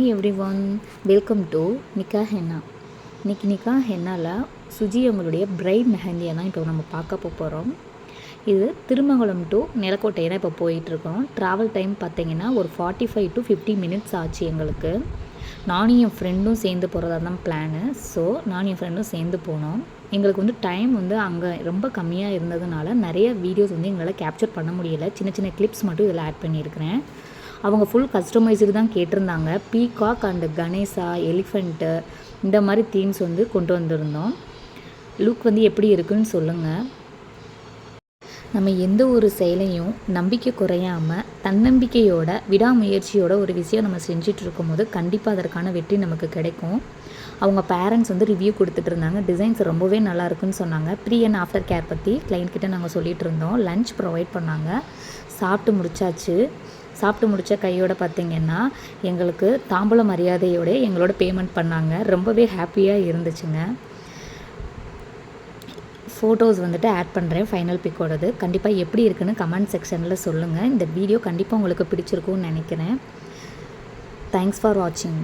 Hi every one, welcome to நிக்கா henna. இன்றைக்கி நிக்கா ஹென்னாவில் சுஜி அவங்களுடைய பிரைட் மெஹந்தியை தான் இப்போ நம்ம பார்க்க போகிறோம். இது திருமங்கலம் டு நிலக்கோட்டை தான் இப்போ போயிட்டுருக்கோம். ட்ராவல் டைம் பார்த்திங்கன்னா ஒரு 45 to 50 minutes ஆச்சு எங்களுக்கு. நானும் என் ஃப்ரெண்டும் சேர்ந்து போகிறதா தான் பிளானு. ஸோ நானும் என் ஃப்ரெண்டும் சேர்ந்து போனோம். எங்களுக்கு வந்து டைம் வந்து அங்கே ரொம்ப கம்மியாக இருந்ததுனால நிறைய வீடியோஸ் வந்து எங்களால் கேப்சர் பண்ண முடியலை. சின்ன சின்ன கிளிப்ஸ் மட்டும் இதில் ஆட் பண்ணியிருக்கிறேன். அவங்க ஃபுல் கஸ்டமைஸுக்கு தான் கேட்டிருந்தாங்க. பீகாக் அண்டு கணேசா, எலிஃபெண்ட்டு இந்த மாதிரி தீம்ஸ் வந்து கொண்டு வந்திருந்தோம். லுக் வந்து எப்படி இருக்குன்னு சொல்லுங்கள். நம்ம எந்த ஒரு செயலையும் நம்பிக்கை குறையாமல் தன்னம்பிக்கையோட விடாமுயற்சியோட ஒரு விஷயம் நம்ம செஞ்சுட்டு இருக்கும்போது கண்டிப்பாக அதற்கான வெற்றி நமக்கு கிடைக்கும். அவங்க பேரண்ட்ஸ் வந்து ரிவ்யூ கொடுத்துட்டு இருந்தாங்க. டிசைன்ஸ் ரொம்பவே நல்லா இருக்குன்னு சொன்னாங்க. ப்ரீ அண்ட் ஆஃப்டர் கேர் பற்றி கிளைண்ட் கிட்ட நாங்கள் சொல்லிகிட்டு இருந்தோம். லன்ச் ப்ரொவைட் பண்ணாங்க. சாப்பிட்டு முடிச்சாச்சு. சாப்பிட்டு முடித்த கையோடு பார்த்திங்கன்னா எங்களுக்கு தாம்பூல மரியாதையோடு எங்களோட பேமெண்ட் பண்ணாங்க. ரொம்பவே ஹாப்பியாக இருந்துச்சுங்க. ஃபோட்டோஸ் வந்துட்டு ஆட் பண்ணுறேன் ஃபைனல் பிக்கோடது. கண்டிப்பாக எப்படி இருக்குன்னு கமெண்ட் செக்ஷனில் சொல்லுங்கள். இந்த வீடியோ கண்டிப்பாக உங்களுக்கு பிடிச்சிருக்கும்னு நினைக்கிறேன். தேங்க்ஸ் ஃபார் வாட்சிங்.